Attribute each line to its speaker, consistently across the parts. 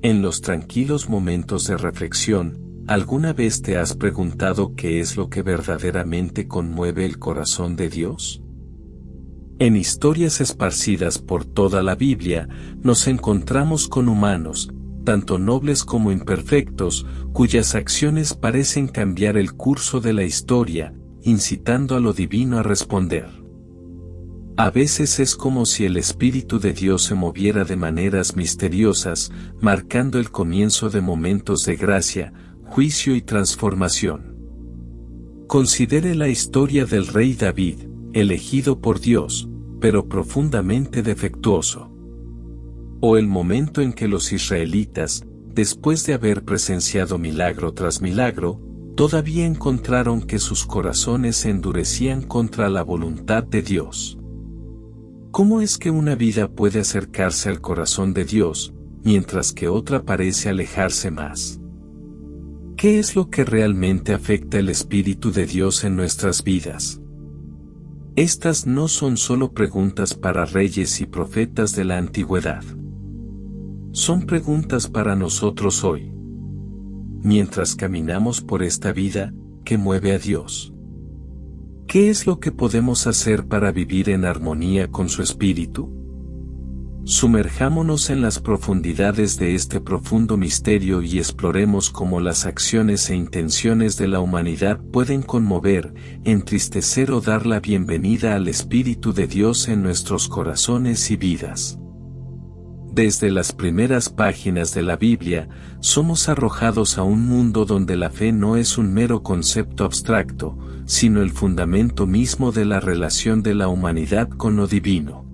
Speaker 1: En los tranquilos momentos de reflexión, ¿alguna vez te has preguntado qué es lo que verdaderamente conmueve el corazón de Dios? En historias esparcidas por toda la Biblia, nos encontramos con humanos, tanto nobles como imperfectos, cuyas acciones parecen cambiar el curso de la historia, incitando a lo divino a responder. A veces es como si el Espíritu de Dios se moviera de maneras misteriosas, marcando el comienzo de momentos de gracia, juicio y transformación. Considere la historia del rey David, elegido por Dios, pero profundamente defectuoso. O el momento en que los israelitas, después de haber presenciado milagro tras milagro, todavía encontraron que sus corazones se endurecían contra la voluntad de Dios. ¿Cómo es que una vida puede acercarse al corazón de Dios, mientras que otra parece alejarse más? ¿Qué es lo que realmente afecta el Espíritu de Dios en nuestras vidas? Estas no son solo preguntas para reyes y profetas de la antigüedad. Son preguntas para nosotros hoy. Mientras caminamos por esta vida, ¿qué mueve a Dios? ¿Qué es lo que podemos hacer para vivir en armonía con su Espíritu? Sumerjámonos en las profundidades de este profundo misterio y exploremos cómo las acciones e intenciones de la humanidad pueden conmover, entristecer o dar la bienvenida al Espíritu de Dios en nuestros corazones y vidas. Desde las primeras páginas de la Biblia, somos arrojados a un mundo donde la fe no es un mero concepto abstracto, sino el fundamento mismo de la relación de la humanidad con lo divino.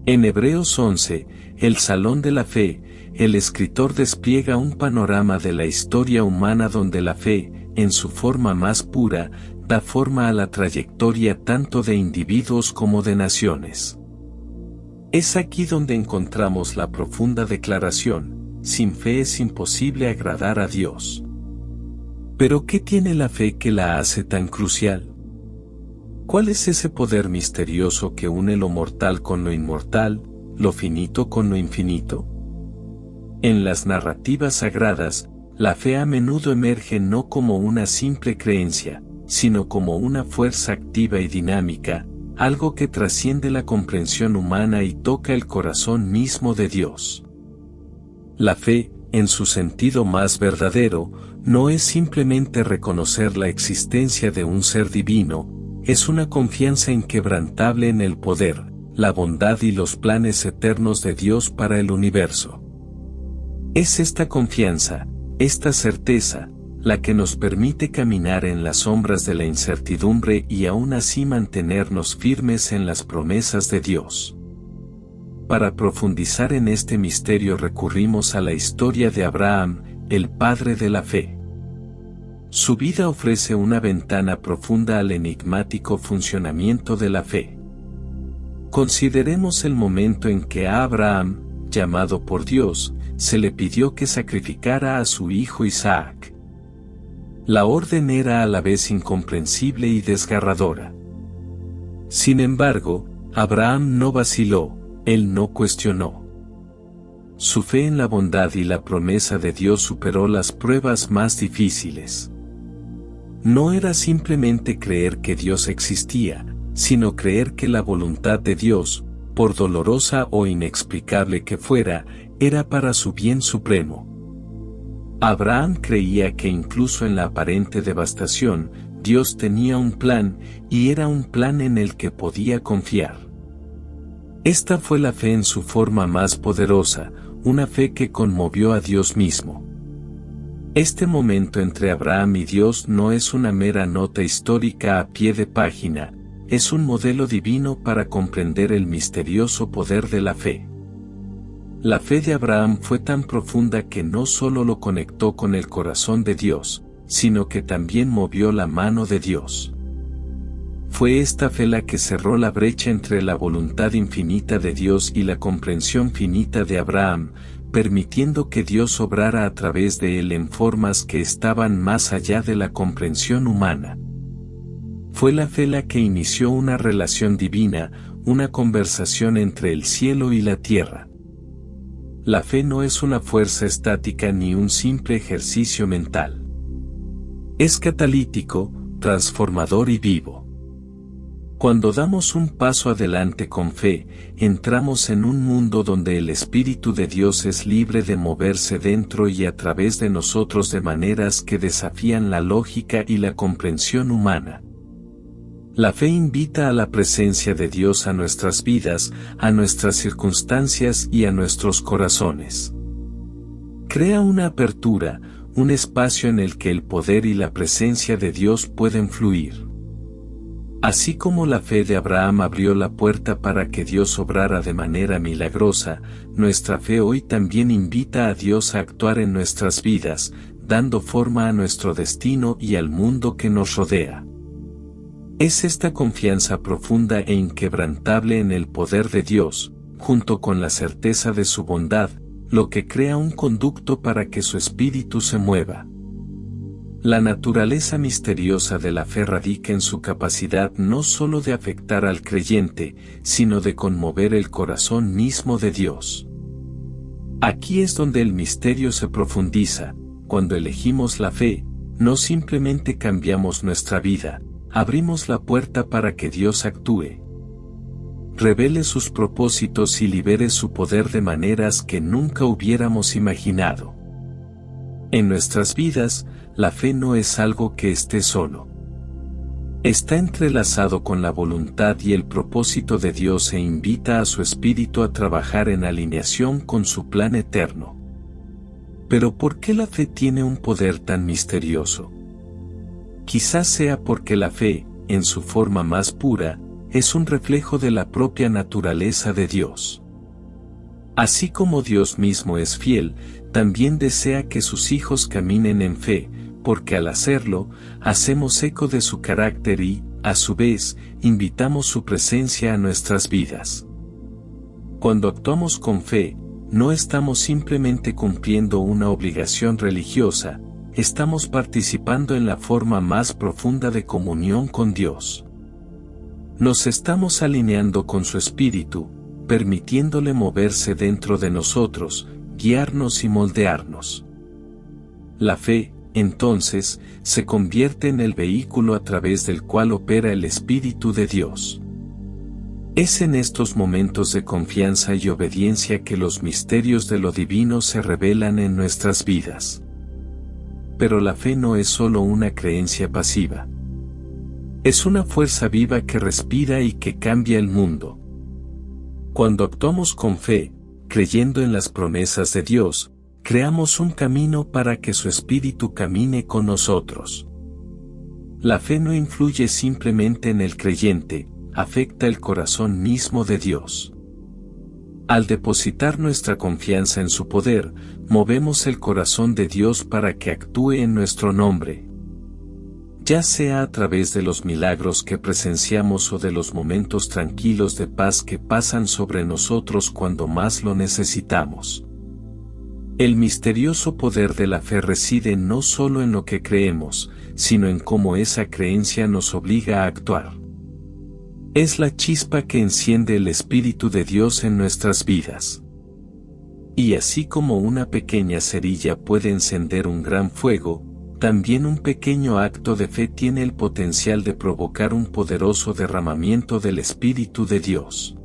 Speaker 1: En Hebreos 11, el Salón de la Fe, el escritor despliega un panorama de la historia humana donde la fe, en su forma más pura, da forma a la trayectoria tanto de individuos como de naciones. Es aquí donde encontramos la profunda declaración: sin fe es imposible agradar a Dios. ¿Pero qué tiene la fe que la hace tan crucial? ¿Cuál es ese poder misterioso que une lo mortal con lo inmortal, lo finito con lo infinito? En las narrativas sagradas, la fe a menudo emerge no como una simple creencia, sino como una fuerza activa y dinámica, algo que trasciende la comprensión humana y toca el corazón mismo de Dios. La fe, en su sentido más verdadero, no es simplemente reconocer la existencia de un ser divino, es una confianza inquebrantable en el poder, la bondad y los planes eternos de Dios para el universo. Es esta confianza, esta certeza, la que nos permite caminar en las sombras de la incertidumbre y aún así mantenernos firmes en las promesas de Dios. Para profundizar en este misterio recurrimos a la historia de Abraham, el padre de la fe. Su vida ofrece una ventana profunda al enigmático funcionamiento de la fe. Consideremos el momento en que a Abraham, llamado por Dios, se le pidió que sacrificara a su hijo Isaac. La orden era a la vez incomprensible y desgarradora. Sin embargo, Abraham no vaciló, él no cuestionó. Su fe en la bondad y la promesa de Dios superó las pruebas más difíciles. No era simplemente creer que Dios existía, sino creer que la voluntad de Dios, por dolorosa o inexplicable que fuera, era para su bien supremo. Abraham creía que incluso en la aparente devastación, Dios tenía un plan, y era un plan en el que podía confiar. Esta fue la fe en su forma más poderosa, una fe que conmovió a Dios mismo. Este momento entre Abraham y Dios no es una mera nota histórica a pie de página, es un modelo divino para comprender el misterioso poder de la fe. La fe de Abraham fue tan profunda que no solo lo conectó con el corazón de Dios, sino que también movió la mano de Dios. Fue esta fe la que cerró la brecha entre la voluntad infinita de Dios y la comprensión finita de Abraham, permitiendo que Dios obrara a través de él en formas que estaban más allá de la comprensión humana. Fue la fe la que inició una relación divina, una conversación entre el cielo y la tierra. La fe no es una fuerza estática ni un simple ejercicio mental. Es catalítico, transformador y vivo. Cuando damos un paso adelante con fe, entramos en un mundo donde el Espíritu de Dios es libre de moverse dentro y a través de nosotros de maneras que desafían la lógica y la comprensión humana. La fe invita a la presencia de Dios a nuestras vidas, a nuestras circunstancias y a nuestros corazones. Crea una apertura, un espacio en el que el poder y la presencia de Dios pueden fluir. Así como la fe de Abraham abrió la puerta para que Dios obrara de manera milagrosa, nuestra fe hoy también invita a Dios a actuar en nuestras vidas, dando forma a nuestro destino y al mundo que nos rodea. Es esta confianza profunda e inquebrantable en el poder de Dios, junto con la certeza de su bondad, lo que crea un conducto para que su espíritu se mueva. La naturaleza misteriosa de la fe radica en su capacidad no solo de afectar al creyente, sino de conmover el corazón mismo de Dios. Aquí es donde el misterio se profundiza. Cuando elegimos la fe, no simplemente cambiamos nuestra vida, abrimos la puerta para que Dios actúe, revele sus propósitos y libere su poder de maneras que nunca hubiéramos imaginado. En nuestras vidas, la fe no es algo que esté solo. Está entrelazado con la voluntad y el propósito de Dios e invita a su espíritu a trabajar en alineación con su plan eterno. Pero ¿por qué la fe tiene un poder tan misterioso? Quizás sea porque la fe, en su forma más pura, es un reflejo de la propia naturaleza de Dios. Así como Dios mismo es fiel, también desea que sus hijos caminen en fe, porque al hacerlo, hacemos eco de su carácter y, a su vez, invitamos su presencia a nuestras vidas. Cuando actuamos con fe, no estamos simplemente cumpliendo una obligación religiosa, estamos participando en la forma más profunda de comunión con Dios. Nos estamos alineando con su espíritu, permitiéndole moverse dentro de nosotros, guiarnos y moldearnos. La fe, entonces, se convierte en el vehículo a través del cual opera el Espíritu de Dios. Es en estos momentos de confianza y obediencia que los misterios de lo divino se revelan en nuestras vidas. Pero la fe no es solo una creencia pasiva. Es una fuerza viva que respira y que cambia el mundo. Cuando actuamos con fe, creyendo en las promesas de Dios, creamos un camino para que su espíritu camine con nosotros. La fe no influye simplemente en el creyente, afecta el corazón mismo de Dios. Al depositar nuestra confianza en su poder, movemos el corazón de Dios para que actúe en nuestro nombre. Ya sea a través de los milagros que presenciamos o de los momentos tranquilos de paz que pasan sobre nosotros cuando más lo necesitamos. El misterioso poder de la fe reside no solo en lo que creemos, sino en cómo esa creencia nos obliga a actuar. Es la chispa que enciende el Espíritu de Dios en nuestras vidas. Y así como una pequeña cerilla puede encender un gran fuego, también un pequeño acto de fe tiene el potencial de provocar un poderoso derramamiento del Espíritu de Dios.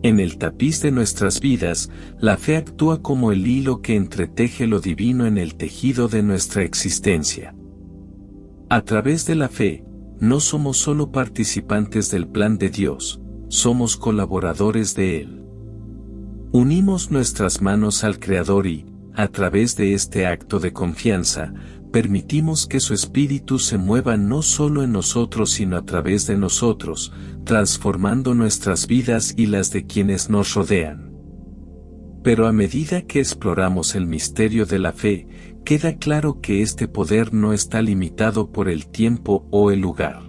Speaker 1: En el tapiz de nuestras vidas, la fe actúa como el hilo que entreteje lo divino en el tejido de nuestra existencia. A través de la fe, no somos solo participantes del plan de Dios, somos colaboradores de Él. Unimos nuestras manos al Creador y, a través de este acto de confianza, permitimos que su espíritu se mueva no solo en nosotros sino a través de nosotros, transformando nuestras vidas y las de quienes nos rodean. Pero a medida que exploramos el misterio de la fe, queda claro que este poder no está limitado por el tiempo o el lugar.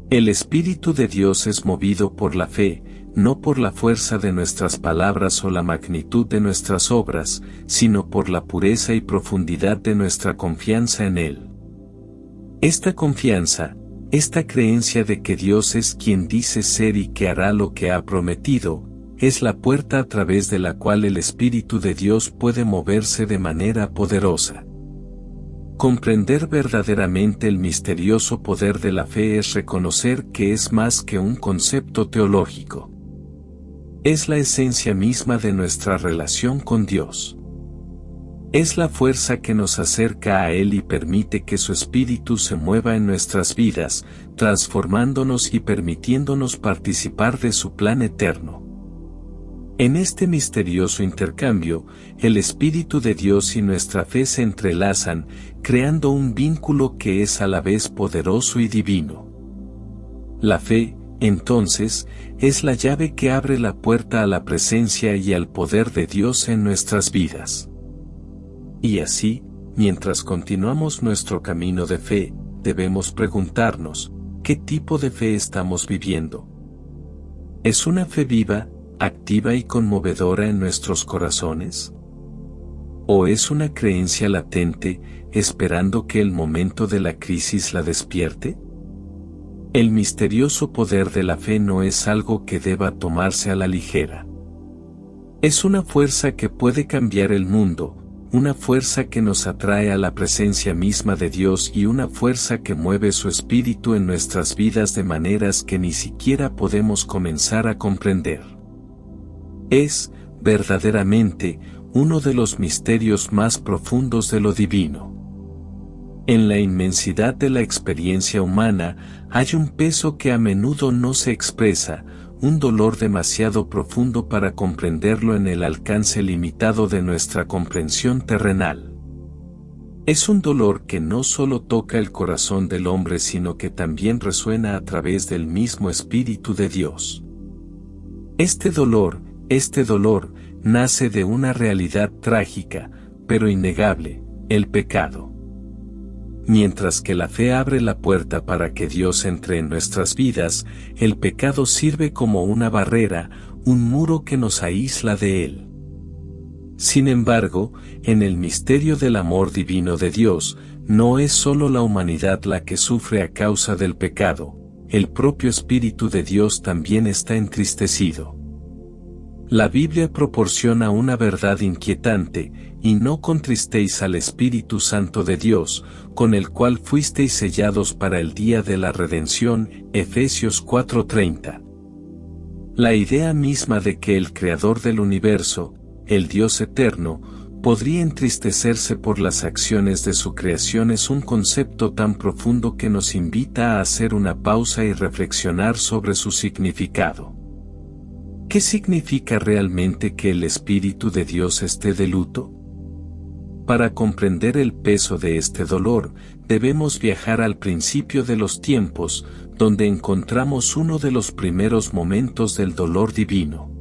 Speaker 1: El Espíritu de Dios es movido por la fe, no por la fuerza de nuestras palabras o la magnitud de nuestras obras, sino por la pureza y profundidad de nuestra confianza en Él. Esta confianza, esta creencia de que Dios es quien dice ser y que hará lo que ha prometido, es la puerta a través de la cual el Espíritu de Dios puede moverse de manera poderosa. Comprender verdaderamente el misterioso poder de la fe es reconocer que es más que un concepto teológico. Es la esencia misma de nuestra relación con Dios. Es la fuerza que nos acerca a Él y permite que su Espíritu se mueva en nuestras vidas, transformándonos y permitiéndonos participar de su plan eterno. En este misterioso intercambio, el Espíritu de Dios y nuestra fe se entrelazan, creando un vínculo que es a la vez poderoso y divino. La fe, entonces, es la llave que abre la puerta a la presencia y al poder de Dios en nuestras vidas. Y así, mientras continuamos nuestro camino de fe, debemos preguntarnos, ¿qué tipo de fe estamos viviendo? ¿Es una fe viva, activa y conmovedora en nuestros corazones? ¿O es una creencia latente, esperando que el momento de la crisis la despierte? El misterioso poder de la fe no es algo que deba tomarse a la ligera. Es una fuerza que puede cambiar el mundo, una fuerza que nos atrae a la presencia misma de Dios y una fuerza que mueve su espíritu en nuestras vidas de maneras que ni siquiera podemos comenzar a comprender. Es, verdaderamente, uno de los misterios más profundos de lo divino. En la inmensidad de la experiencia humana, hay un peso que a menudo no se expresa, un dolor demasiado profundo para comprenderlo en el alcance limitado de nuestra comprensión terrenal. Es un dolor que no solo toca el corazón del hombre sino que también resuena a través del mismo Espíritu de Dios. Este dolor, nace de una realidad trágica, pero innegable, el pecado. Mientras que la fe abre la puerta para que Dios entre en nuestras vidas, el pecado sirve como una barrera, un muro que nos aísla de Él. Sin embargo, en el misterio del amor divino de Dios, no es solo la humanidad la que sufre a causa del pecado, el propio Espíritu de Dios también está entristecido. La Biblia proporciona una verdad inquietante, y no contristéis al Espíritu Santo de Dios, con el cual fuisteis sellados para el día de la redención, Efesios 4:30. La idea misma de que el Creador del universo, el Dios eterno, podría entristecerse por las acciones de su creación es un concepto tan profundo que nos invita a hacer una pausa y reflexionar sobre su significado. ¿Qué significa realmente que el Espíritu de Dios esté de luto? Para comprender el peso de este dolor, debemos viajar al principio de los tiempos, donde encontramos uno de los primeros momentos del dolor divino.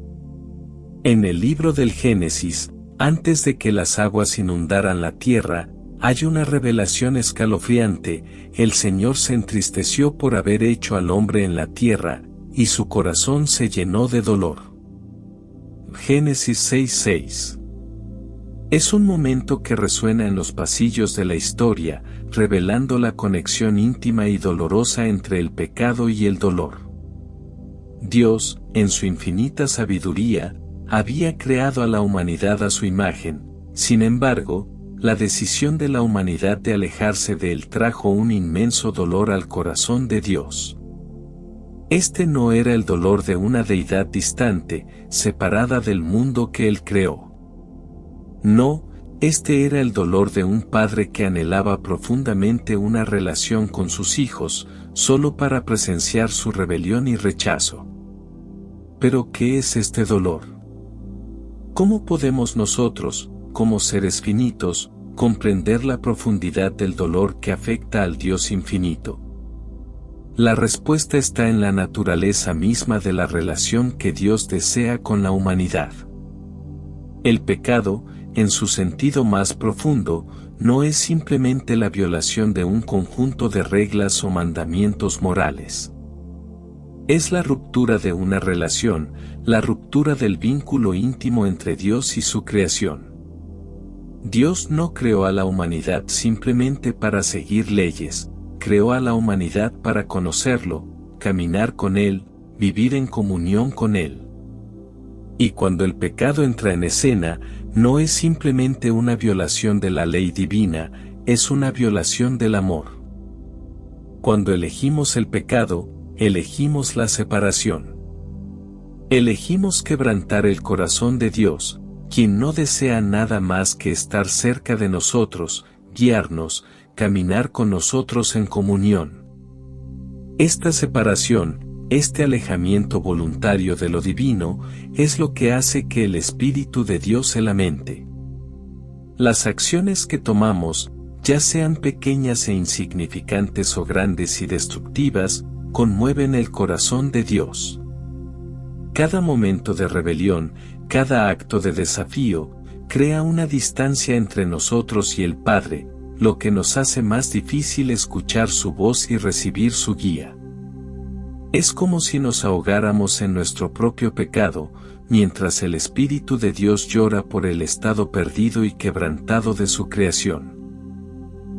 Speaker 1: En el libro del Génesis, antes de que las aguas inundaran la tierra, hay una revelación escalofriante: el Señor se entristeció por haber hecho al hombre en la tierra, y su corazón se llenó de dolor. Génesis 6:6. Es un momento que resuena en los pasillos de la historia, revelando la conexión íntima y dolorosa entre el pecado y el dolor. Dios, en su infinita sabiduría, había creado a la humanidad a su imagen. Sin embargo, la decisión de la humanidad de alejarse de él trajo un inmenso dolor al corazón de Dios. Este no era el dolor de una deidad distante, separada del mundo que él creó. No, este era el dolor de un padre que anhelaba profundamente una relación con sus hijos, solo para presenciar su rebelión y rechazo. Pero ¿qué es este dolor? ¿Cómo podemos nosotros, como seres finitos, comprender la profundidad del dolor que afecta al Dios infinito? La respuesta está en la naturaleza misma de la relación que Dios desea con la humanidad. El pecado, en su sentido más profundo, no es simplemente la violación de un conjunto de reglas o mandamientos morales. Es la ruptura de una relación, la ruptura del vínculo íntimo entre Dios y su creación. Dios no creó a la humanidad simplemente para seguir leyes, creó a la humanidad para conocerlo, caminar con Él, vivir en comunión con Él. Y cuando el pecado entra en escena, no es simplemente una violación de la ley divina, es una violación del amor. Cuando elegimos el pecado, elegimos la separación. Elegimos quebrantar el corazón de Dios, quien no desea nada más que estar cerca de nosotros, guiarnos, caminar con nosotros en comunión. Esta separación, este alejamiento voluntario de lo divino, es lo que hace que el Espíritu de Dios se lamente. Las acciones que tomamos, ya sean pequeñas e insignificantes o grandes y destructivas, conmueven el corazón de Dios. Cada momento de rebelión, cada acto de desafío, crea una distancia entre nosotros y el Padre, lo que nos hace más difícil escuchar su voz y recibir su guía. Es como si nos ahogáramos en nuestro propio pecado, mientras el Espíritu de Dios llora por el estado perdido y quebrantado de su creación.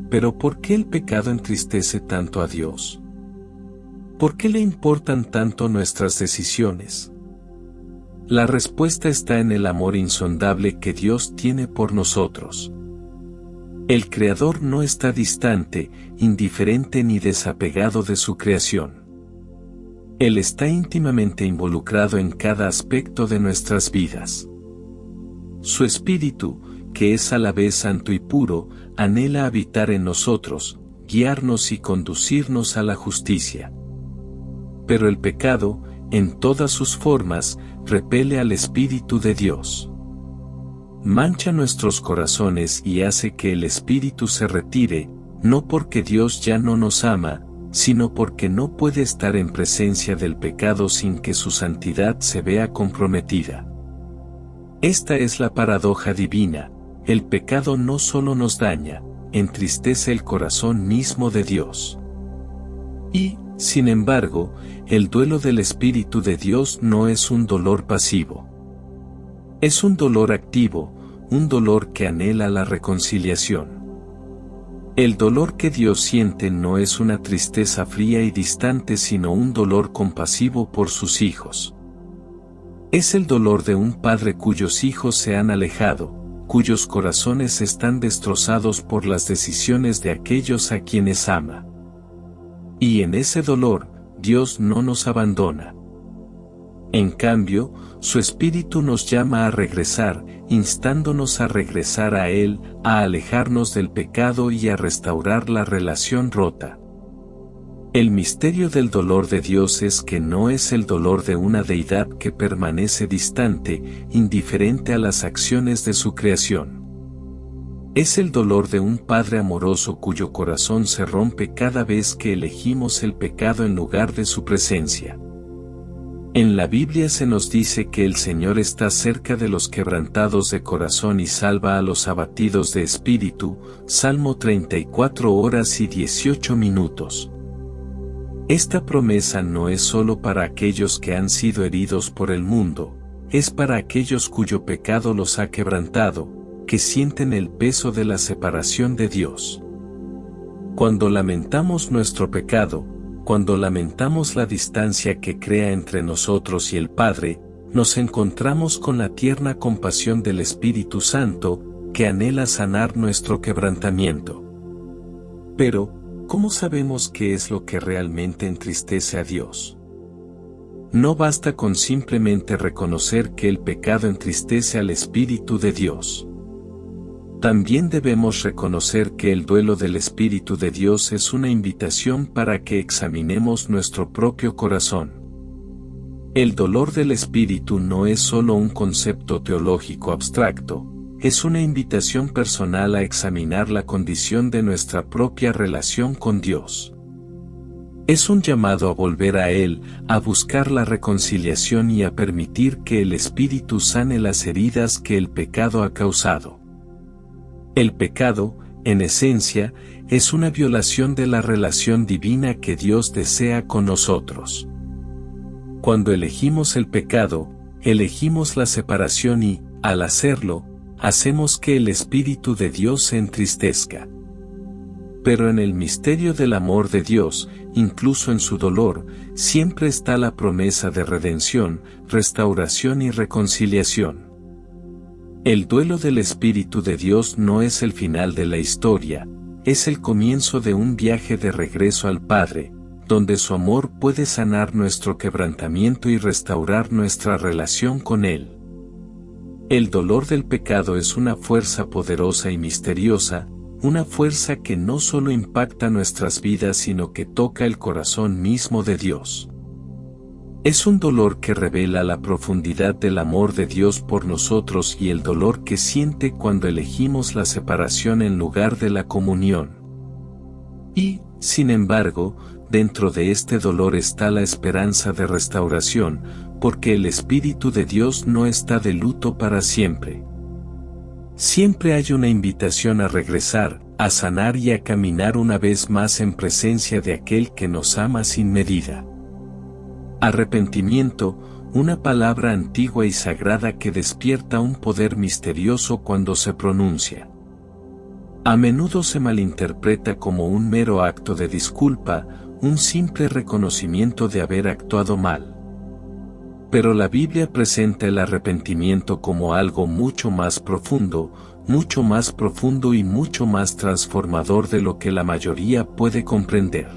Speaker 1: Pero ¿por qué el pecado entristece tanto a Dios? ¿Por qué le importan tanto nuestras decisiones? La respuesta está en el amor insondable que Dios tiene por nosotros. El Creador no está distante, indiferente ni desapegado de su creación. Él está íntimamente involucrado en cada aspecto de nuestras vidas. Su Espíritu, que es a la vez santo y puro, anhela habitar en nosotros, guiarnos y conducirnos a la justicia. Pero el pecado, en todas sus formas, repele al Espíritu de Dios. Mancha nuestros corazones y hace que el Espíritu se retire, no porque Dios ya no nos ama, sino porque no puede estar en presencia del pecado sin que su santidad se vea comprometida. Esta es la paradoja divina: el pecado no solo nos daña, entristece el corazón mismo de Dios. Y, sin embargo, el duelo del Espíritu de Dios no es un dolor pasivo. Es un dolor activo, un dolor que anhela la reconciliación. El dolor que Dios siente no es una tristeza fría y distante, sino un dolor compasivo por sus hijos. Es el dolor de un padre cuyos hijos se han alejado, cuyos corazones están destrozados por las decisiones de aquellos a quienes ama. Y en ese dolor, Dios no nos abandona. En cambio, su Espíritu nos llama a regresar, instándonos a regresar a Él, a alejarnos del pecado y a restaurar la relación rota. El misterio del dolor de Dios es que no es el dolor de una deidad que permanece distante, indiferente a las acciones de su creación. Es el dolor de un Padre amoroso cuyo corazón se rompe cada vez que elegimos el pecado en lugar de su presencia. En la Biblia se nos dice que el Señor está cerca de los quebrantados de corazón y salva a los abatidos de espíritu, Salmo 34 horas y 18 minutos. Esta promesa no es solo para aquellos que han sido heridos por el mundo, es para aquellos cuyo pecado los ha quebrantado, que sienten el peso de la separación de Dios. Cuando lamentamos nuestro pecado, cuando lamentamos la distancia que crea entre nosotros y el Padre, nos encontramos con la tierna compasión del Espíritu Santo, que anhela sanar nuestro quebrantamiento. Pero, ¿cómo sabemos qué es lo que realmente entristece a Dios? No basta con simplemente reconocer que el pecado entristece al Espíritu de Dios. También debemos reconocer que el duelo del Espíritu de Dios es una invitación para que examinemos nuestro propio corazón. El dolor del Espíritu no es solo un concepto teológico abstracto, es una invitación personal a examinar la condición de nuestra propia relación con Dios. Es un llamado a volver a Él, a buscar la reconciliación y a permitir que el Espíritu sane las heridas que el pecado ha causado. El pecado, en esencia, es una violación de la relación divina que Dios desea con nosotros. Cuando elegimos el pecado, elegimos la separación y, al hacerlo, hacemos que el Espíritu de Dios se entristezca. Pero en el misterio del amor de Dios, incluso en su dolor, siempre está la promesa de redención, restauración y reconciliación. El duelo del Espíritu de Dios no es el final de la historia, es el comienzo de un viaje de regreso al Padre, donde su amor puede sanar nuestro quebrantamiento y restaurar nuestra relación con Él. El dolor del pecado es una fuerza poderosa y misteriosa, una fuerza que no solo impacta nuestras vidas sino que toca el corazón mismo de Dios. Es un dolor que revela la profundidad del amor de Dios por nosotros y el dolor que siente cuando elegimos la separación en lugar de la comunión. Y, sin embargo, dentro de este dolor está la esperanza de restauración, porque el Espíritu de Dios no está de luto para siempre. Siempre hay una invitación a regresar, a sanar y a caminar una vez más en presencia de aquel que nos ama sin medida. Arrepentimiento, una palabra antigua y sagrada que despierta un poder misterioso cuando se pronuncia. A menudo se malinterpreta como un mero acto de disculpa, un simple reconocimiento de haber actuado mal. Pero la Biblia presenta el arrepentimiento como algo mucho más profundo y mucho más transformador de lo que la mayoría puede comprender.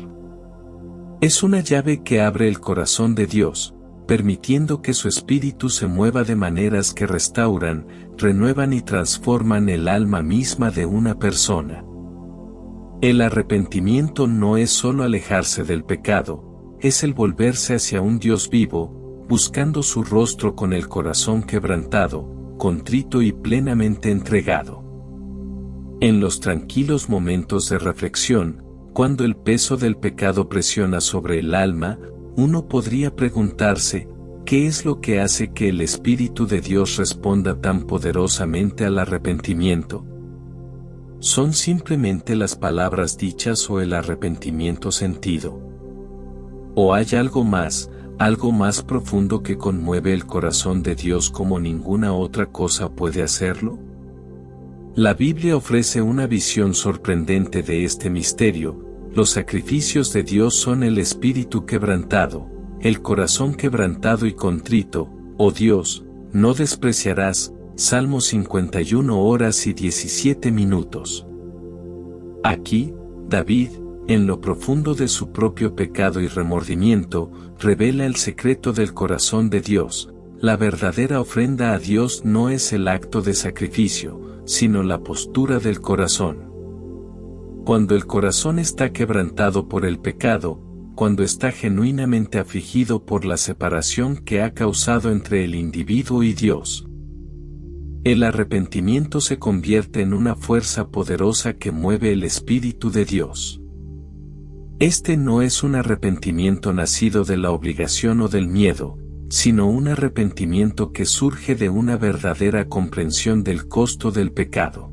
Speaker 1: Es una llave que abre el corazón de Dios, permitiendo que su Espíritu se mueva de maneras que restauran, renuevan y transforman el alma misma de una persona. El arrepentimiento no es solo alejarse del pecado, es el volverse hacia un Dios vivo, buscando su rostro con el corazón quebrantado, contrito y plenamente entregado. En los tranquilos momentos de reflexión, cuando el peso del pecado presiona sobre el alma, uno podría preguntarse, ¿qué es lo que hace que el Espíritu de Dios responda tan poderosamente al arrepentimiento? ¿Son simplemente las palabras dichas o el arrepentimiento sentido? ¿O hay algo más profundo que conmueve el corazón de Dios como ninguna otra cosa puede hacerlo? La Biblia ofrece una visión sorprendente de este misterio. Los sacrificios de Dios son el espíritu quebrantado, el corazón quebrantado y contrito. Oh Dios, no despreciarás. Salmo 51 horas y 17 minutos. Aquí, David, en lo profundo de su propio pecado y remordimiento, revela el secreto del corazón de Dios. La verdadera ofrenda a Dios no es el acto de sacrificio, sino la postura del corazón. Cuando el corazón está quebrantado por el pecado, cuando está genuinamente afligido por la separación que ha causado entre el individuo y Dios, el arrepentimiento se convierte en una fuerza poderosa que mueve el Espíritu de Dios. Este no es un arrepentimiento nacido de la obligación o del miedo, sino un arrepentimiento que surge de una verdadera comprensión del costo del pecado.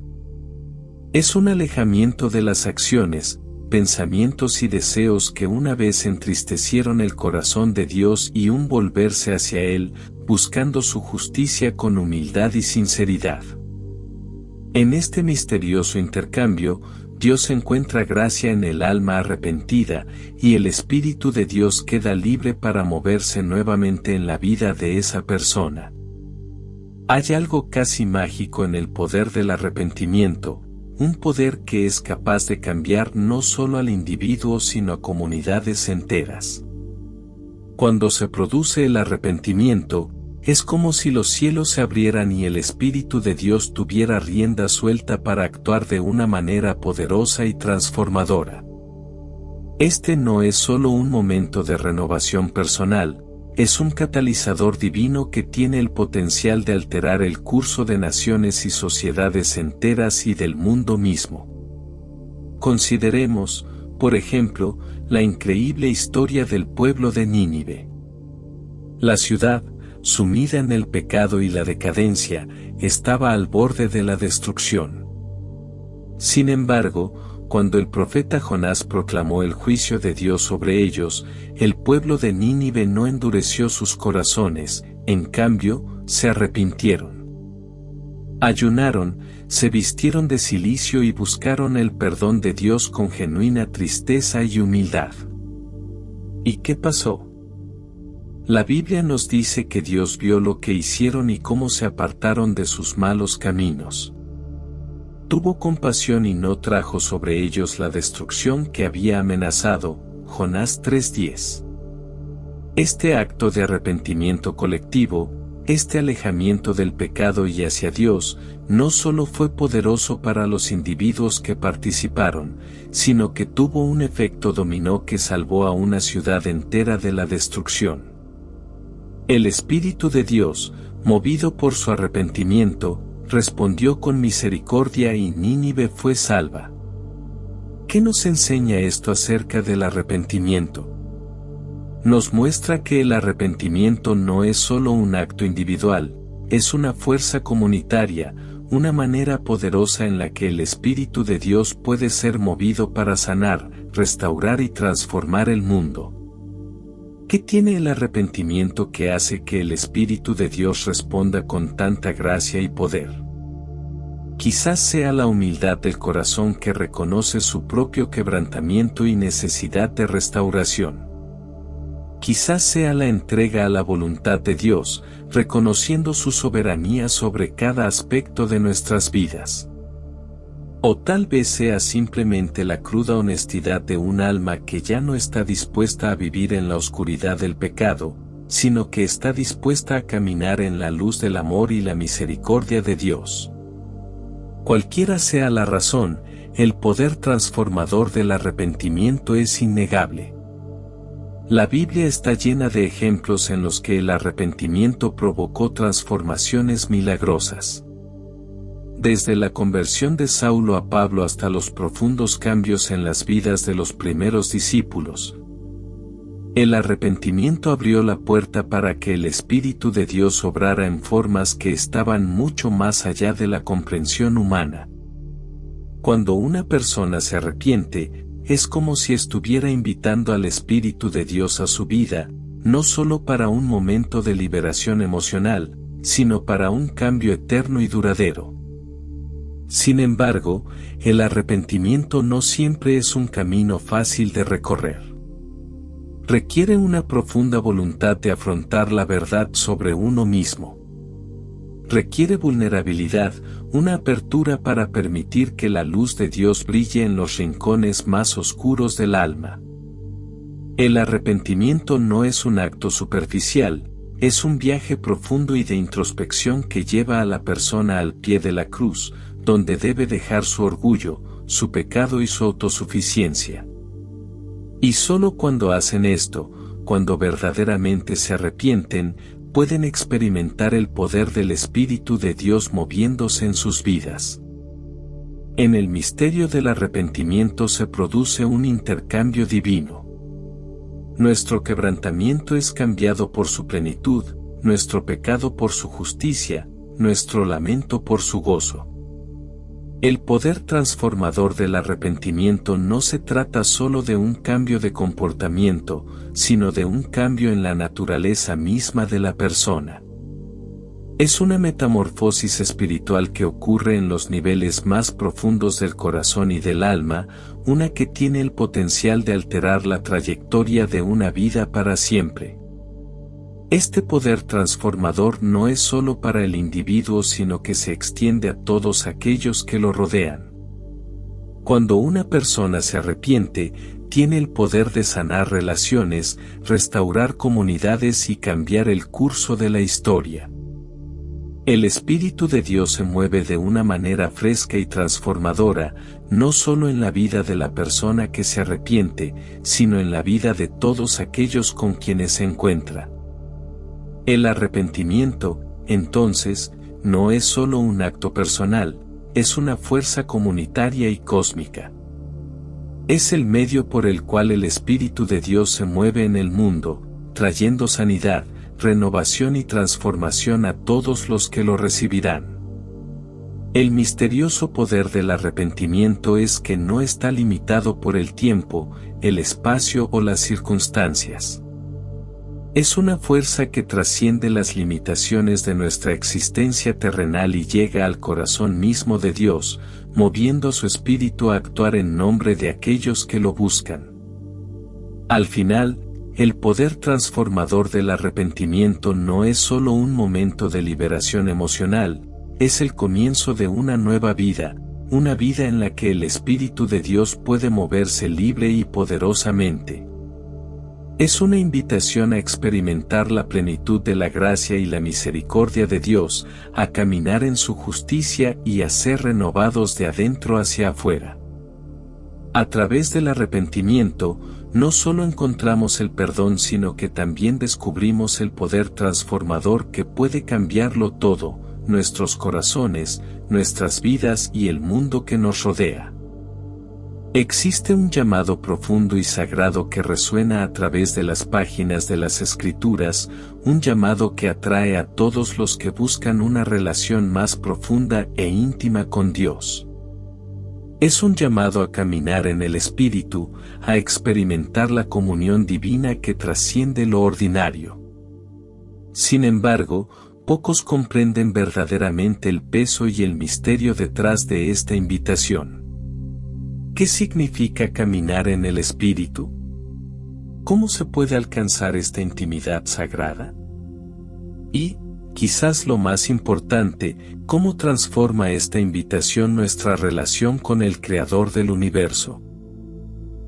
Speaker 1: Es un alejamiento de las acciones, pensamientos y deseos que una vez entristecieron el corazón de Dios y un volverse hacia Él, buscando su justicia con humildad y sinceridad. En este misterioso intercambio, Dios encuentra gracia en el alma arrepentida, y el Espíritu de Dios queda libre para moverse nuevamente en la vida de esa persona. Hay algo casi mágico en el poder del arrepentimiento, un poder que es capaz de cambiar no solo al individuo sino a comunidades enteras. Cuando se produce el arrepentimiento, es como si los cielos se abrieran y el Espíritu de Dios tuviera rienda suelta para actuar de una manera poderosa y transformadora. Este no es solo un momento de renovación personal, es un catalizador divino que tiene el potencial de alterar el curso de naciones y sociedades enteras y del mundo mismo. Consideremos, por ejemplo, la increíble historia del pueblo de Nínive. La ciudad, sumida en el pecado y la decadencia, estaba al borde de la destrucción. Sin embargo, cuando el profeta Jonás proclamó el juicio de Dios sobre ellos, el pueblo de Nínive no endureció sus corazones, en cambio, se arrepintieron. Ayunaron, se vistieron de cilicio y buscaron el perdón de Dios con genuina tristeza y humildad. ¿Y qué pasó? La Biblia nos dice que Dios vio lo que hicieron y cómo se apartaron de sus malos caminos. Tuvo compasión y no trajo sobre ellos la destrucción que había amenazado. Jonás 3:10. Este acto de arrepentimiento colectivo, este alejamiento del pecado y hacia Dios, no solo fue poderoso para los individuos que participaron, sino que tuvo un efecto dominó que salvó a una ciudad entera de la destrucción. El Espíritu de Dios, movido por su arrepentimiento, respondió con misericordia y Nínive fue salva. ¿Qué nos enseña esto acerca del arrepentimiento? Nos muestra que el arrepentimiento no es solo un acto individual, es una fuerza comunitaria, una manera poderosa en la que el Espíritu de Dios puede ser movido para sanar, restaurar y transformar el mundo. ¿Qué tiene el arrepentimiento que hace que el Espíritu de Dios responda con tanta gracia y poder? Quizás sea la humildad del corazón que reconoce su propio quebrantamiento y necesidad de restauración. Quizás sea la entrega a la voluntad de Dios, reconociendo su soberanía sobre cada aspecto de nuestras vidas. O tal vez sea simplemente la cruda honestidad de un alma que ya no está dispuesta a vivir en la oscuridad del pecado, sino que está dispuesta a caminar en la luz del amor y la misericordia de Dios. Cualquiera sea la razón, el poder transformador del arrepentimiento es innegable. La Biblia está llena de ejemplos en los que el arrepentimiento provocó transformaciones milagrosas. Desde la conversión de Saulo a Pablo hasta los profundos cambios en las vidas de los primeros discípulos. El arrepentimiento abrió la puerta para que el Espíritu de Dios obrara en formas que estaban mucho más allá de la comprensión humana. Cuando una persona se arrepiente, es como si estuviera invitando al Espíritu de Dios a su vida, no solo para un momento de liberación emocional, sino para un cambio eterno y duradero. Sin embargo, el arrepentimiento no siempre es un camino fácil de recorrer. Requiere una profunda voluntad de afrontar la verdad sobre uno mismo. Requiere vulnerabilidad, una apertura para permitir que la luz de Dios brille en los rincones más oscuros del alma. El arrepentimiento no es un acto superficial, es un viaje profundo y de introspección que lleva a la persona al pie de la cruz, donde debe dejar su orgullo, su pecado y su autosuficiencia. Y solo cuando hacen esto, cuando verdaderamente se arrepienten, pueden experimentar el poder del Espíritu de Dios moviéndose en sus vidas. En el misterio del arrepentimiento se produce un intercambio divino. Nuestro quebrantamiento es cambiado por su plenitud, nuestro pecado por su justicia, nuestro lamento por su gozo. El poder transformador del arrepentimiento no se trata solo de un cambio de comportamiento, sino de un cambio en la naturaleza misma de la persona. Es una metamorfosis espiritual que ocurre en los niveles más profundos del corazón y del alma, una que tiene el potencial de alterar la trayectoria de una vida para siempre. Este poder transformador no es solo para el individuo sino que se extiende a todos aquellos que lo rodean. Cuando una persona se arrepiente, tiene el poder de sanar relaciones, restaurar comunidades y cambiar el curso de la historia. El Espíritu de Dios se mueve de una manera fresca y transformadora, no solo en la vida de la persona que se arrepiente, sino en la vida de todos aquellos con quienes se encuentra. El arrepentimiento, entonces, no es solo un acto personal, es una fuerza comunitaria y cósmica. Es el medio por el cual el Espíritu de Dios se mueve en el mundo, trayendo sanidad, renovación y transformación a todos los que lo recibirán. El misterioso poder del arrepentimiento es que no está limitado por el tiempo, el espacio o las circunstancias. Es una fuerza que trasciende las limitaciones de nuestra existencia terrenal y llega al corazón mismo de Dios, moviendo su espíritu a actuar en nombre de aquellos que lo buscan. Al final, el poder transformador del arrepentimiento no es solo un momento de liberación emocional, es el comienzo de una nueva vida, una vida en la que el Espíritu de Dios puede moverse libre y poderosamente. Es una invitación a experimentar la plenitud de la gracia y la misericordia de Dios, a caminar en su justicia y a ser renovados de adentro hacia afuera. A través del arrepentimiento, no solo encontramos el perdón sino que también descubrimos el poder transformador que puede cambiarlo todo, nuestros corazones, nuestras vidas y el mundo que nos rodea. Existe un llamado profundo y sagrado que resuena a través de las páginas de las Escrituras, un llamado que atrae a todos los que buscan una relación más profunda e íntima con Dios. Es un llamado a caminar en el Espíritu, a experimentar la comunión divina que trasciende lo ordinario. Sin embargo, pocos comprenden verdaderamente el peso y el misterio detrás de esta invitación. ¿Qué significa caminar en el Espíritu? ¿Cómo se puede alcanzar esta intimidad sagrada? Y, quizás lo más importante, ¿cómo transforma esta invitación nuestra relación con el Creador del universo?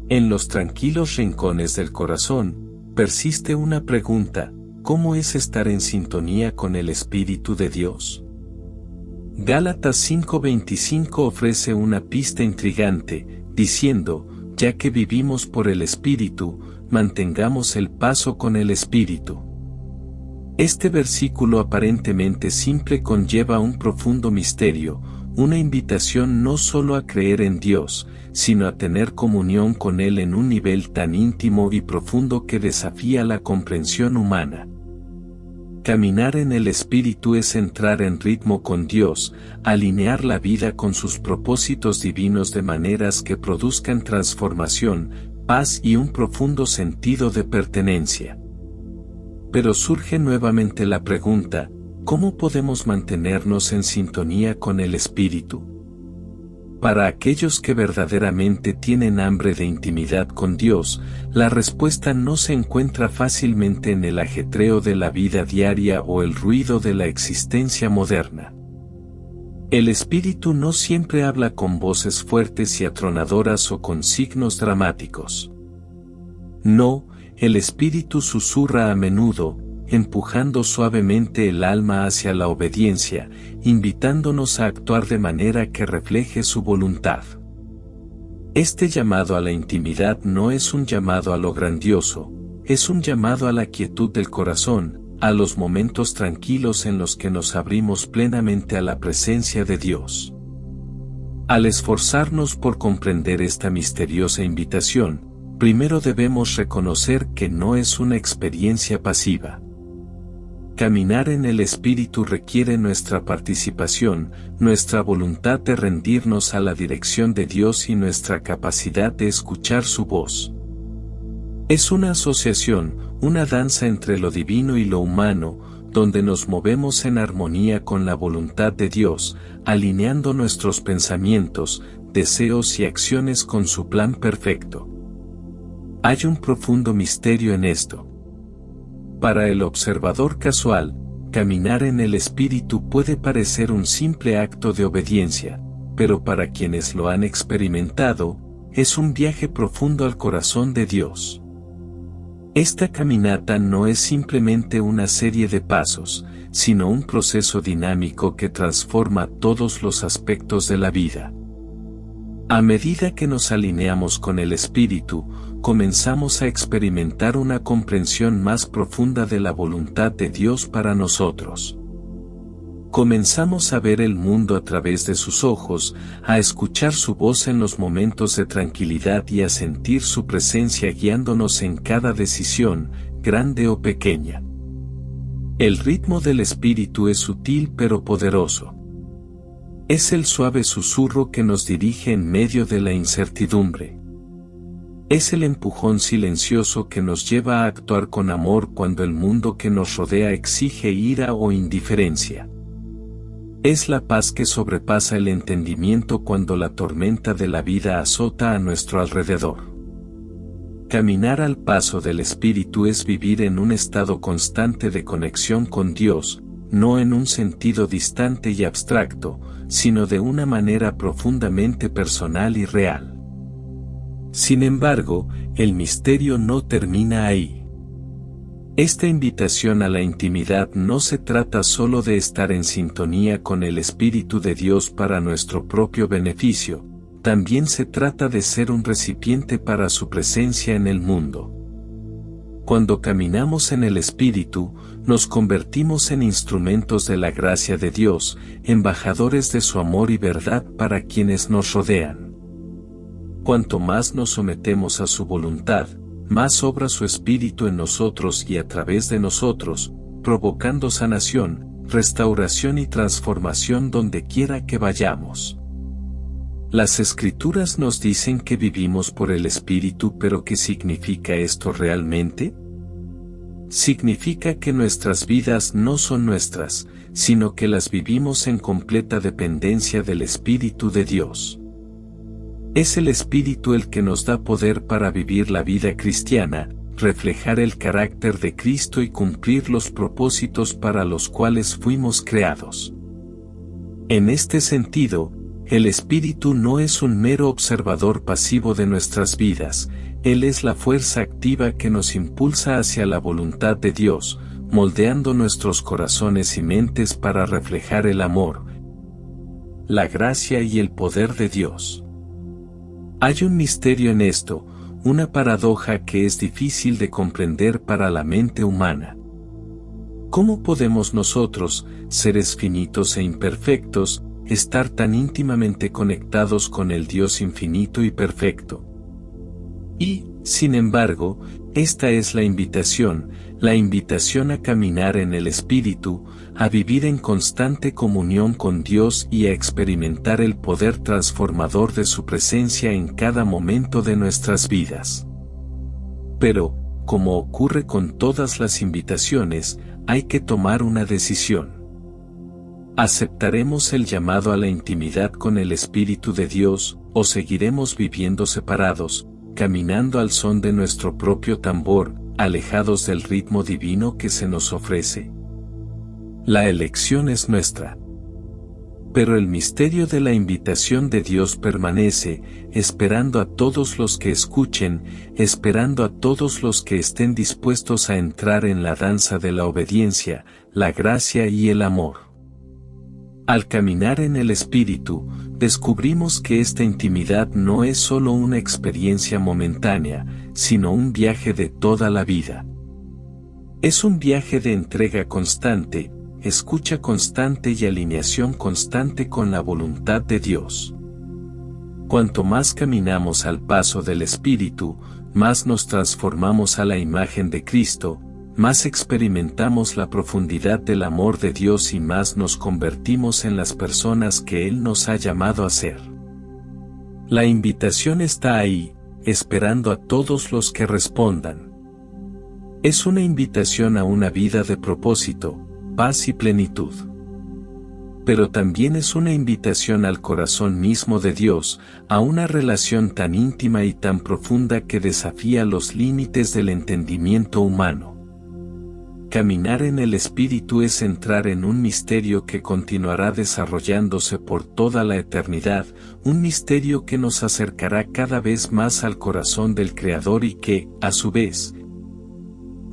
Speaker 1: En los tranquilos rincones del corazón, persiste una pregunta: ¿cómo es estar en sintonía con el Espíritu de Dios? Gálatas 5:25 ofrece una pista intrigante, diciendo: ya que vivimos por el Espíritu, mantengamos el paso con el Espíritu. Este versículo aparentemente simple conlleva un profundo misterio, una invitación no solo a creer en Dios, sino a tener comunión con Él en un nivel tan íntimo y profundo que desafía la comprensión humana. Caminar en el Espíritu es entrar en ritmo con Dios, alinear la vida con sus propósitos divinos de maneras que produzcan transformación, paz y un profundo sentido de pertenencia. Pero surge nuevamente la pregunta: ¿cómo podemos mantenernos en sintonía con el Espíritu? Para aquellos que verdaderamente tienen hambre de intimidad con Dios, la respuesta no se encuentra fácilmente en el ajetreo de la vida diaria o el ruido de la existencia moderna. El Espíritu no siempre habla con voces fuertes y atronadoras o con signos dramáticos. No, el Espíritu susurra a menudo, empujando suavemente el alma hacia la obediencia, invitándonos a actuar de manera que refleje su voluntad. Este llamado a la intimidad no es un llamado a lo grandioso, es un llamado a la quietud del corazón, a los momentos tranquilos en los que nos abrimos plenamente a la presencia de Dios. Al esforzarnos por comprender esta misteriosa invitación, primero debemos reconocer que no es una experiencia pasiva. Caminar en el Espíritu requiere nuestra participación, nuestra voluntad de rendirnos a la dirección de Dios y nuestra capacidad de escuchar su voz. Es una asociación, una danza entre lo divino y lo humano, donde nos movemos en armonía con la voluntad de Dios, alineando nuestros pensamientos, deseos y acciones con su plan perfecto. Hay un profundo misterio en esto. Para el observador casual, caminar en el Espíritu puede parecer un simple acto de obediencia, pero para quienes lo han experimentado, es un viaje profundo al corazón de Dios. Esta caminata no es simplemente una serie de pasos, sino un proceso dinámico que transforma todos los aspectos de la vida. A medida que nos alineamos con el Espíritu, comenzamos a experimentar una comprensión más profunda de la voluntad de Dios para nosotros. Comenzamos a ver el mundo a través de sus ojos, a escuchar su voz en los momentos de tranquilidad y a sentir su presencia guiándonos en cada decisión, grande o pequeña. El ritmo del Espíritu es sutil pero poderoso. Es el suave susurro que nos dirige en medio de la incertidumbre. Es el empujón silencioso que nos lleva a actuar con amor cuando el mundo que nos rodea exige ira o indiferencia. Es la paz que sobrepasa el entendimiento cuando la tormenta de la vida azota a nuestro alrededor. Caminar al paso del Espíritu es vivir en un estado constante de conexión con Dios, no en un sentido distante y abstracto, sino de una manera profundamente personal y real. Sin embargo, el misterio no termina ahí. Esta invitación a la intimidad no se trata solo de estar en sintonía con el Espíritu de Dios para nuestro propio beneficio, también se trata de ser un recipiente para su presencia en el mundo. Cuando caminamos en el Espíritu, nos convertimos en instrumentos de la gracia de Dios, embajadores de su amor y verdad para quienes nos rodean. Cuanto más nos sometemos a su voluntad, más obra su Espíritu en nosotros y a través de nosotros, provocando sanación, restauración y transformación donde quiera que vayamos. Las Escrituras nos dicen que vivimos por el Espíritu, pero ¿qué significa esto realmente? Significa que nuestras vidas no son nuestras, sino que las vivimos en completa dependencia del Espíritu de Dios. Es el Espíritu el que nos da poder para vivir la vida cristiana, reflejar el carácter de Cristo y cumplir los propósitos para los cuales fuimos creados. En este sentido, el Espíritu no es un mero observador pasivo de nuestras vidas, Él es la fuerza activa que nos impulsa hacia la voluntad de Dios, moldeando nuestros corazones y mentes para reflejar el amor, la gracia y el poder de Dios. Hay un misterio en esto, una paradoja que es difícil de comprender para la mente humana. ¿Cómo podemos nosotros, seres finitos e imperfectos, estar tan íntimamente conectados con el Dios infinito y perfecto? Y, sin embargo, esta es la invitación a caminar en el Espíritu, a vivir en constante comunión con Dios y a experimentar el poder transformador de su presencia en cada momento de nuestras vidas. Pero, como ocurre con todas las invitaciones, hay que tomar una decisión. ¿Aceptaremos el llamado a la intimidad con el Espíritu de Dios, o seguiremos viviendo separados, caminando al son de nuestro propio tambor, alejados del ritmo divino que se nos ofrece? La elección es nuestra. Pero el misterio de la invitación de Dios permanece, esperando a todos los que escuchen, esperando a todos los que estén dispuestos a entrar en la danza de la obediencia, la gracia y el amor. Al caminar en el Espíritu, descubrimos que esta intimidad no es solo una experiencia momentánea, sino un viaje de toda la vida. Es un viaje de entrega constante, escucha constante y alineación constante con la voluntad de Dios. Cuanto más caminamos al paso del Espíritu, más nos transformamos a la imagen de Cristo, más experimentamos la profundidad del amor de Dios y más nos convertimos en las personas que Él nos ha llamado a ser. La invitación está ahí, esperando a todos los que respondan. Es una invitación a una vida de propósito, paz y plenitud. Pero también es una invitación al corazón mismo de Dios, a una relación tan íntima y tan profunda que desafía los límites del entendimiento humano. Caminar en el Espíritu es entrar en un misterio que continuará desarrollándose por toda la eternidad, un misterio que nos acercará cada vez más al corazón del Creador y que, a su vez,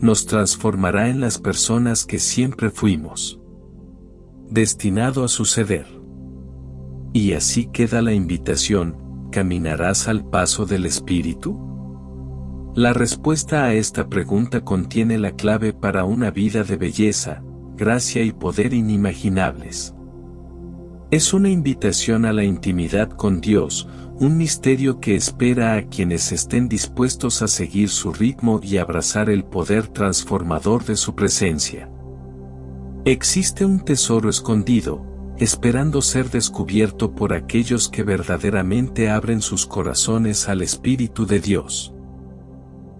Speaker 1: nos transformará en las personas que siempre fuimos. Destinado a suceder. Y así queda la invitación, ¿caminarás al paso del Espíritu? La respuesta a esta pregunta contiene la clave para una vida de belleza, gracia y poder inimaginables. Es una invitación a la intimidad con Dios, un misterio que espera a quienes estén dispuestos a seguir su ritmo y abrazar el poder transformador de su presencia. Existe un tesoro escondido, esperando ser descubierto por aquellos que verdaderamente abren sus corazones al Espíritu de Dios.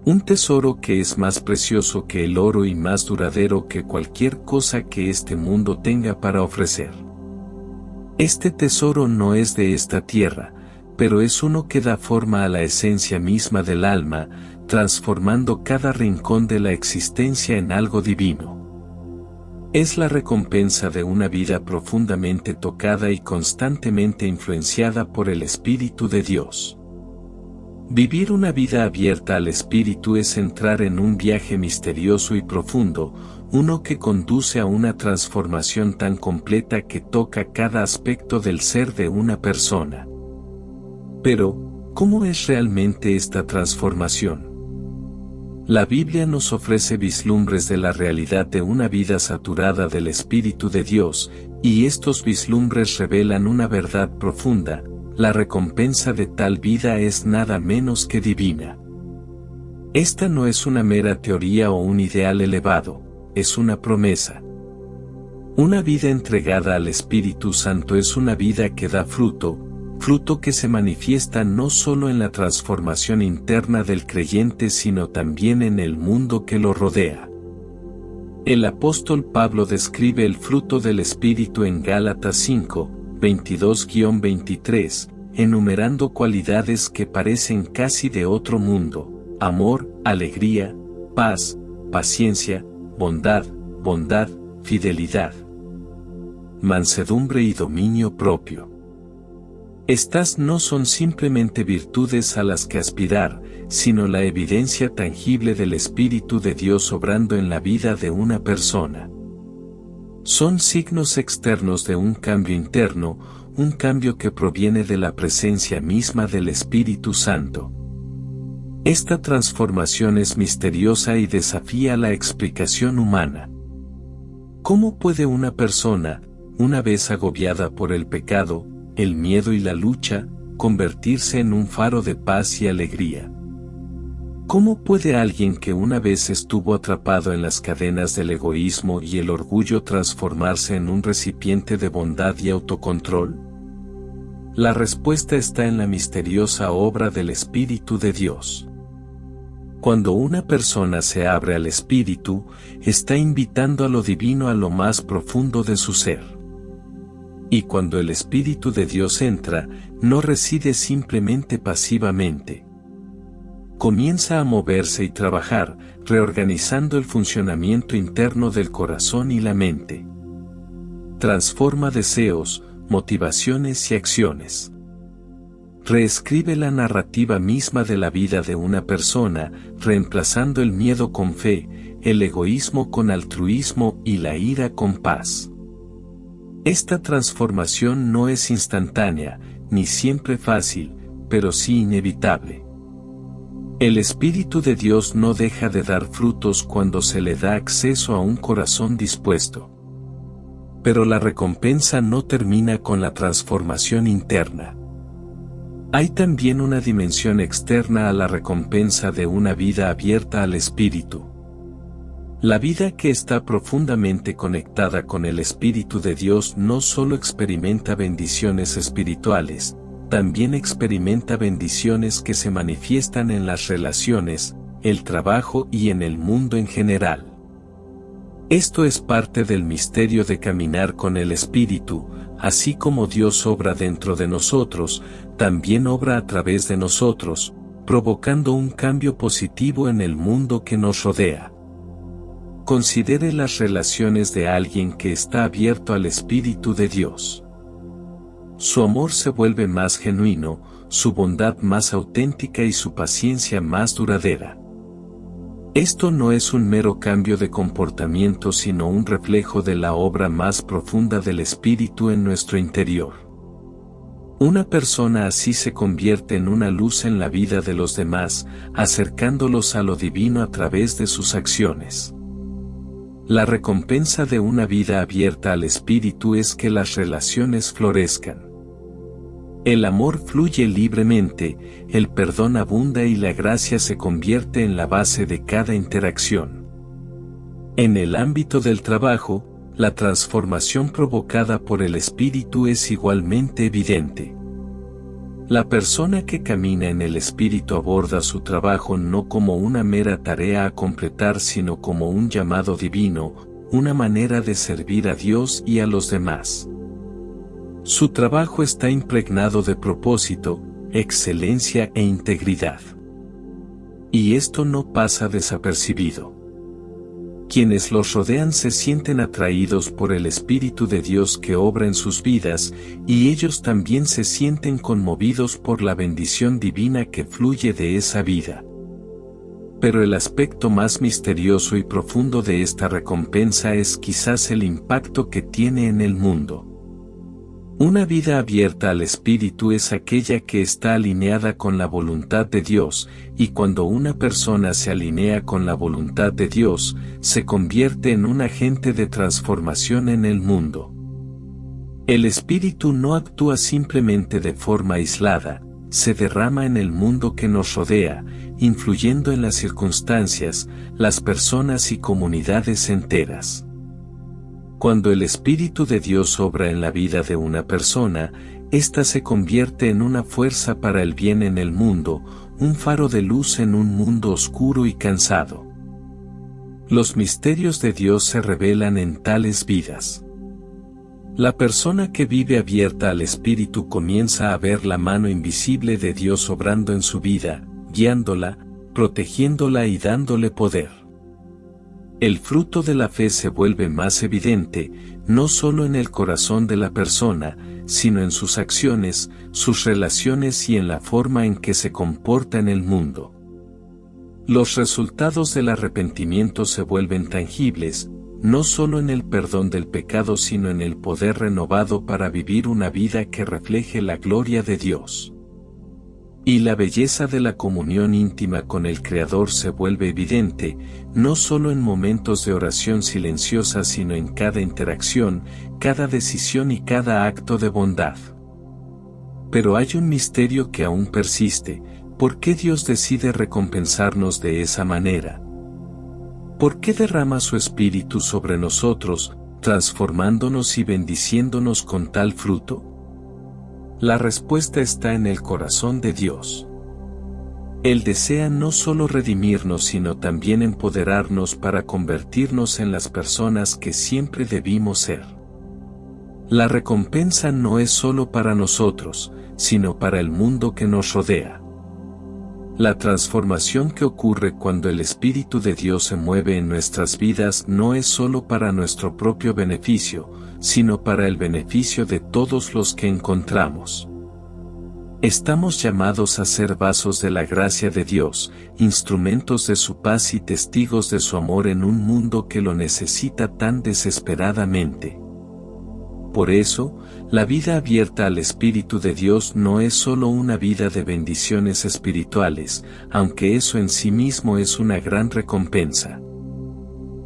Speaker 1: Un tesoro que es más precioso que el oro y más duradero que cualquier cosa que este mundo tenga para ofrecer. Este tesoro no es de esta tierra, pero es uno que da forma a la esencia misma del alma, transformando cada rincón de la existencia en algo divino. Es la recompensa de una vida profundamente tocada y constantemente influenciada por el Espíritu de Dios. Vivir una vida abierta al Espíritu es entrar en un viaje misterioso y profundo, uno que conduce a una transformación tan completa que toca cada aspecto del ser de una persona. Pero, ¿cómo es realmente esta transformación? La Biblia nos ofrece vislumbres de la realidad de una vida saturada del Espíritu de Dios, y estos vislumbres revelan una verdad profunda: la recompensa de tal vida es nada menos que divina. Esta no es una mera teoría o un ideal elevado, es una promesa. Una vida entregada al Espíritu Santo es una vida que da fruto que se manifiesta no solo en la transformación interna del creyente sino también en el mundo que lo rodea. El apóstol Pablo describe el fruto del Espíritu en Gálatas 5, 22-23, enumerando cualidades que parecen casi de otro mundo: amor, alegría, paz, paciencia, bondad, fidelidad, mansedumbre y dominio propio. Estas no son simplemente virtudes a las que aspirar, sino la evidencia tangible del Espíritu de Dios obrando en la vida de una persona. Son signos externos de un cambio interno, un cambio que proviene de la presencia misma del Espíritu Santo. Esta transformación es misteriosa y desafía la explicación humana. ¿Cómo puede una persona, una vez agobiada por el pecado, el miedo y la lucha, convertirse en un faro de paz y alegría? ¿Cómo puede alguien que una vez estuvo atrapado en las cadenas del egoísmo y el orgullo transformarse en un recipiente de bondad y autocontrol? La respuesta está en la misteriosa obra del Espíritu de Dios. Cuando una persona se abre al Espíritu, está invitando a lo divino a lo más profundo de su ser. Y cuando el Espíritu de Dios entra, no reside simplemente pasivamente. Comienza a moverse y trabajar, reorganizando el funcionamiento interno del corazón y la mente. Transforma deseos, motivaciones y acciones. Reescribe la narrativa misma de la vida de una persona, reemplazando el miedo con fe, el egoísmo con altruismo y la ira con paz. Esta transformación no es instantánea, ni siempre fácil, pero sí inevitable. El Espíritu de Dios no deja de dar frutos cuando se le da acceso a un corazón dispuesto. Pero la recompensa no termina con la transformación interna. Hay también una dimensión externa a la recompensa de una vida abierta al Espíritu. La vida que está profundamente conectada con el Espíritu de Dios no solo experimenta bendiciones espirituales, también experimenta bendiciones que se manifiestan en las relaciones, el trabajo y en el mundo en general. Esto es parte del misterio de caminar con el Espíritu. Así como Dios obra dentro de nosotros, también obra a través de nosotros, provocando un cambio positivo en el mundo que nos rodea. Considere las relaciones de alguien que está abierto al Espíritu de Dios. Su amor se vuelve más genuino, su bondad más auténtica y su paciencia más duradera. Esto no es un mero cambio de comportamiento sino un reflejo de la obra más profunda del Espíritu en nuestro interior. Una persona así se convierte en una luz en la vida de los demás, acercándolos a lo divino a través de sus acciones. La recompensa de una vida abierta al Espíritu es que las relaciones florezcan. El amor fluye libremente, el perdón abunda y la gracia se convierte en la base de cada interacción. En el ámbito del trabajo, la transformación provocada por el Espíritu es igualmente evidente. La persona que camina en el Espíritu aborda su trabajo no como una mera tarea a completar sino como un llamado divino, una manera de servir a Dios y a los demás. Su trabajo está impregnado de propósito, excelencia e integridad. Y esto no pasa desapercibido. Quienes los rodean se sienten atraídos por el Espíritu de Dios que obra en sus vidas, y ellos también se sienten conmovidos por la bendición divina que fluye de esa vida. Pero el aspecto más misterioso y profundo de esta recompensa es quizás el impacto que tiene en el mundo. Una vida abierta al Espíritu es aquella que está alineada con la voluntad de Dios, y cuando una persona se alinea con la voluntad de Dios, se convierte en un agente de transformación en el mundo. El Espíritu no actúa simplemente de forma aislada, se derrama en el mundo que nos rodea, influyendo en las circunstancias, las personas y comunidades enteras. Cuando el Espíritu de Dios obra en la vida de una persona, ésta se convierte en una fuerza para el bien en el mundo, un faro de luz en un mundo oscuro y cansado. Los misterios de Dios se revelan en tales vidas. La persona que vive abierta al Espíritu comienza a ver la mano invisible de Dios obrando en su vida, guiándola, protegiéndola y dándole poder. El fruto de la fe se vuelve más evidente, no solo en el corazón de la persona, sino en sus acciones, sus relaciones y en la forma en que se comporta en el mundo. Los resultados del arrepentimiento se vuelven tangibles, no solo en el perdón del pecado sino en el poder renovado para vivir una vida que refleje la gloria de Dios. Y la belleza de la comunión íntima con el Creador se vuelve evidente, no solo en momentos de oración silenciosa sino en cada interacción, cada decisión y cada acto de bondad. Pero hay un misterio que aún persiste: ¿por qué Dios decide recompensarnos de esa manera? ¿Por qué derrama su Espíritu sobre nosotros, transformándonos y bendiciéndonos con tal fruto? La respuesta está en el corazón de Dios. Él desea no solo redimirnos sino también empoderarnos para convertirnos en las personas que siempre debimos ser. La recompensa no es solo para nosotros, sino para el mundo que nos rodea. La transformación que ocurre cuando el Espíritu de Dios se mueve en nuestras vidas no es solo para nuestro propio beneficio, sino para el beneficio de todos los que encontramos. Estamos llamados a ser vasos de la gracia de Dios, instrumentos de su paz y testigos de su amor en un mundo que lo necesita tan desesperadamente. Por eso, la vida abierta al Espíritu de Dios no es solo una vida de bendiciones espirituales, aunque eso en sí mismo es una gran recompensa.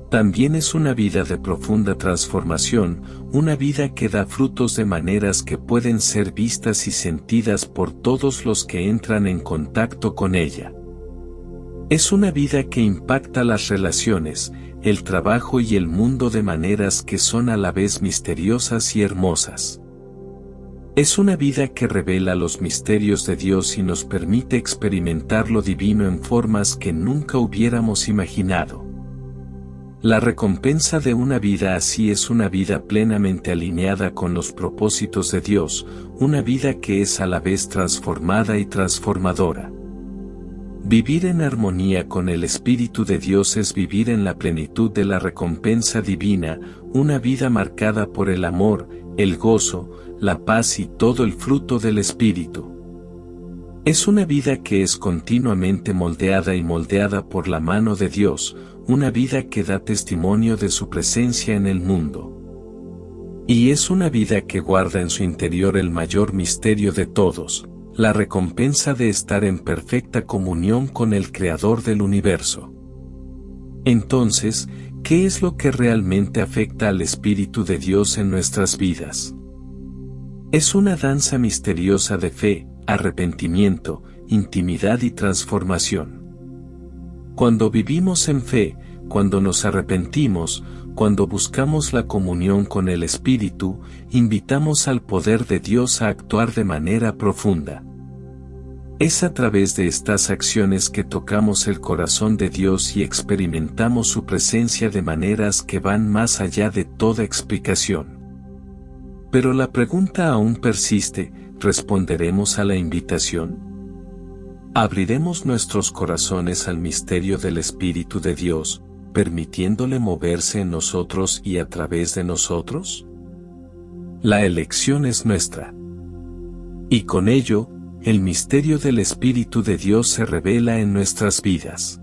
Speaker 1: También es una vida de profunda transformación, una vida que da frutos de maneras que pueden ser vistas y sentidas por todos los que entran en contacto con ella. Es una vida que impacta las relaciones, el trabajo y el mundo de maneras que son a la vez misteriosas y hermosas. Es una vida que revela los misterios de Dios y nos permite experimentar lo divino en formas que nunca hubiéramos imaginado. La recompensa de una vida así es una vida plenamente alineada con los propósitos de Dios, una vida que es a la vez transformada y transformadora. Vivir en armonía con el Espíritu de Dios es vivir en la plenitud de la recompensa divina, una vida marcada por el amor, el gozo, la paz y todo el fruto del Espíritu. Es una vida que es continuamente moldeada y moldeada por la mano de Dios, una vida que da testimonio de su presencia en el mundo. Y es una vida que guarda en su interior el mayor misterio de todos, la recompensa de estar en perfecta comunión con el Creador del universo. Entonces, ¿qué es lo que realmente afecta al Espíritu de Dios en nuestras vidas? Es una danza misteriosa de fe, arrepentimiento, intimidad y transformación. Cuando vivimos en fe, cuando nos arrepentimos, cuando buscamos la comunión con el Espíritu, invitamos al poder de Dios a actuar de manera profunda. Es a través de estas acciones que tocamos el corazón de Dios y experimentamos su presencia de maneras que van más allá de toda explicación. Pero la pregunta aún persiste: ¿responderemos a la invitación? ¿Abriremos nuestros corazones al misterio del Espíritu de Dios, permitiéndole moverse en nosotros y a través de nosotros? La elección es nuestra. Y con ello, el misterio del Espíritu de Dios se revela en nuestras vidas.